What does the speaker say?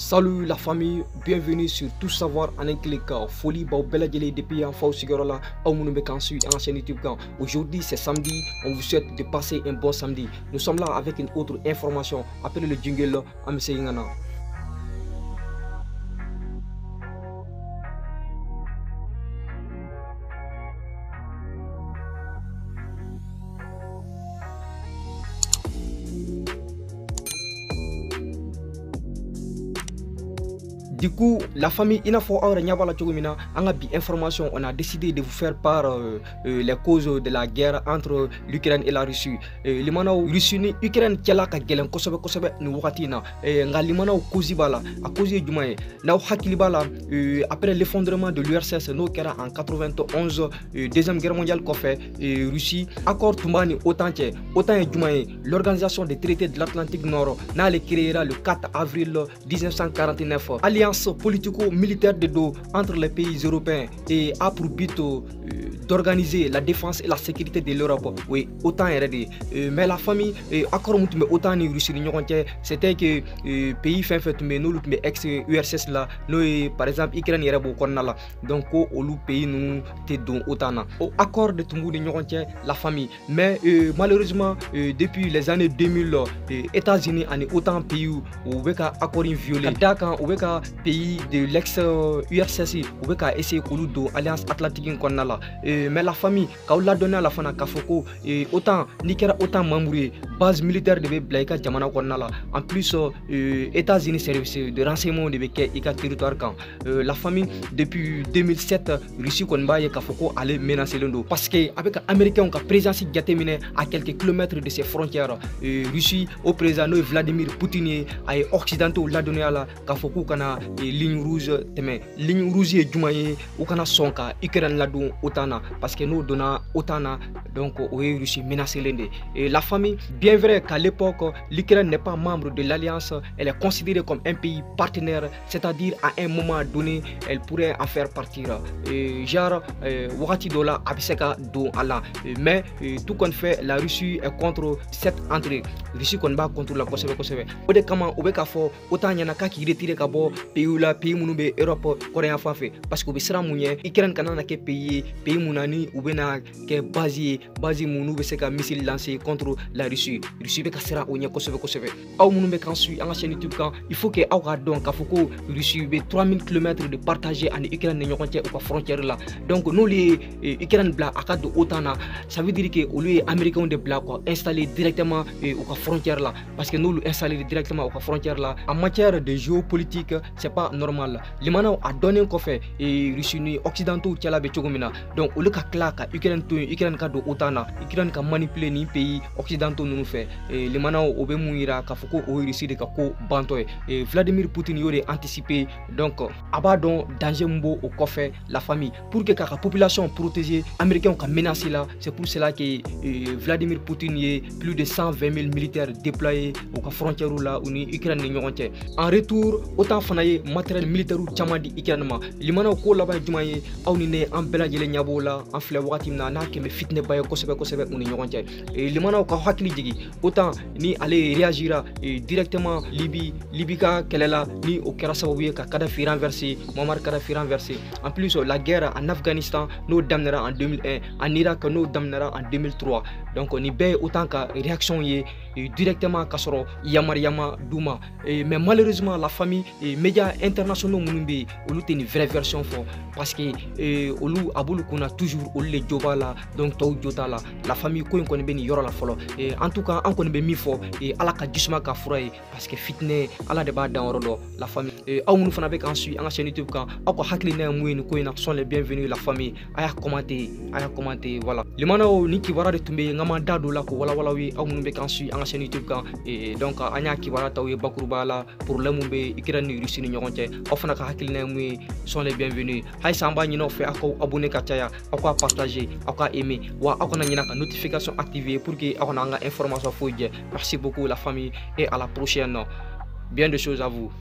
Salut la famille, bienvenue sur Tout Savoir en un clic. Folie Bao Beladjele depuis en Fao Sigorola, Aoumounoubekansu en chaîne YouTube. Aujourd'hui c'est samedi, on vous souhaite de passer un bon samedi. Nous sommes là avec une autre information. Appelez le jingle Amse Yingana. Du coup, la famille Inafo Aura Nyabala Tchogomina, en a information, on a décidé de vous faire part les causes de la guerre entre l'Ukraine et la Russie. Limanao Russie ni Ukraine Tchalaka Gelen Kosobe Kosobe Nuwatina, nga Limanao Kozibala, à cause du Jumae, Nao Hakilibala, après l'effondrement de l'URSS, nous qui en 91, Deuxième Guerre mondiale qu'on fait, Russie, accord Toumani autant Jumae, l'organisation des traités de l'Atlantique Nord, n'a le créera le 4 avril 1949. Alliance politico-militaire de dos entre les pays européens et a pour but d'organiser la défense et la sécurité de l'Europe. Oui, autant RD. Mais la famille, accord mais autant ni Russie c'était que pays fin fait mais nous mais ex-URSS là, nous par exemple Ukraine y beaucoup là. Donc au pays nous te don autant. Au accord de tout le monde la famille. Mais malheureusement depuis les années 2000, États-Unis en autant pays où beka accord violé. D'accord, où pays de l'ex-URSS ou ka essayer de l'Alliance Atlantique Konala. Mais la famille, quand on l'a donné à la fin de Kafoko, autant Nikera autant membres base militaire de Blaika Jamana Konala. En plus, États-Unis service de renseignement de Beka territoire quand la famille depuis 2007 Russie Konba et Kafoko allait menacer le dos parce que avec les Américains ont présence terminée à quelques kilomètres de ses frontières. Russie au président Vladimir Poutine et occidentaux l'a donné à la Kafoko kana ligne rouge teme ligne rouge et jumaye ou kana sonka Ukraine la don otana parce que nous donna otana donc oui Russie menacé l'Inde. Et la famille, bien vrai qu'à l'époque l'Ukraine n'est pas membre de l'alliance, elle est considérée comme un pays partenaire, c'est-à-dire à un moment donné elle pourrait en faire partir genre wakati dola abiseka do ala. Mais tout qu'on fait la Russie est contre cette entrée. Russie qu'on bat contre la Kosovo. Au de comment au beka fo autant y en a qui retire kabo pays munube Europe Coréen fait parce que sera mounye Ukraine kanana ke pays munani ou bena ke basi munube seka missile lancé contre la Russie beka sera onya Kosovo au munube kan su en chaîne YouTube kan il faut que aura donc afoko Russie be 3000 km de partager en Ukraine ne ñokonté ou frontière là. Donc nous les Ukraine bla akad otana, ça veut dire que au lieu américain de bla quoi installé directement au frontière là parce que nous installer directement au frontière là en matière de géopolitique c'est pas normal. Limana a donné un café et Russie occidentaux qui la betchogomina. Donc au lieu ka claka Ukraine ka do otana, Ukraine ka manipuler ni pays occidentaux nous fait. Et Limana obe muira ka foko o Russie de ka ko banto et Vladimir Poutine yore anticipé donc abadon danger mbo au café la famille pour que la population protégée américaine ka menacer là. C'est pour cela que Vladimir Poutine y plus de 120 000 militaires déployés au frontière là où Ukraine n'y. En retour autant fanaye matériel militaire chamadi Ukraine limana ko laba jumaye awni ne en beladjele nyabola en flé wakati na ke me fitne baye kosebe uni ñogonte et limana ko hakli jigi autant ni aller réagir directement Libye ka kelela ni au kera sababu ka Kadhafi renversé Muammar Kadhafi renversé. En plus la guerre en Afghanistan nous damnera en 2001, en Irak nous damnera en 2003. Donc on y baie autant que réaction y directement kasoro yama douma. Mais malheureusement la famille et médias internationaux munumbi olu une vraie version fort parce que olu abulu kuna toujours olu le joba là donc taw jota là la famille ko ko be ni yoro la folo et en tout cas on ko be mi fo et ala ka jisma ka furaye parce que fitne ala de ba dans rodo la famille et aw munu fana be kan su en chaîne YouTube kan ako hakli na muini ko ina sont les bienvenus la famille aya commenter voilà le manao ni ki wara de tumbe ngama dado la ko wala wi aw munu be kan su en chaîne YouTube kan et donc anya ki wara taw bakuruba la pour le mumbe Ukraine ni Russie ni ñogonte ofana ka hakilina muy sont les bienvenus hay samba ñi no fait ako abonné ka taya ako partager ako aimer wa ako na ñina ka notification activée pour que ako na nga information fo je. Merci beaucoup la famille et à la prochaine. Bien de choses à vous.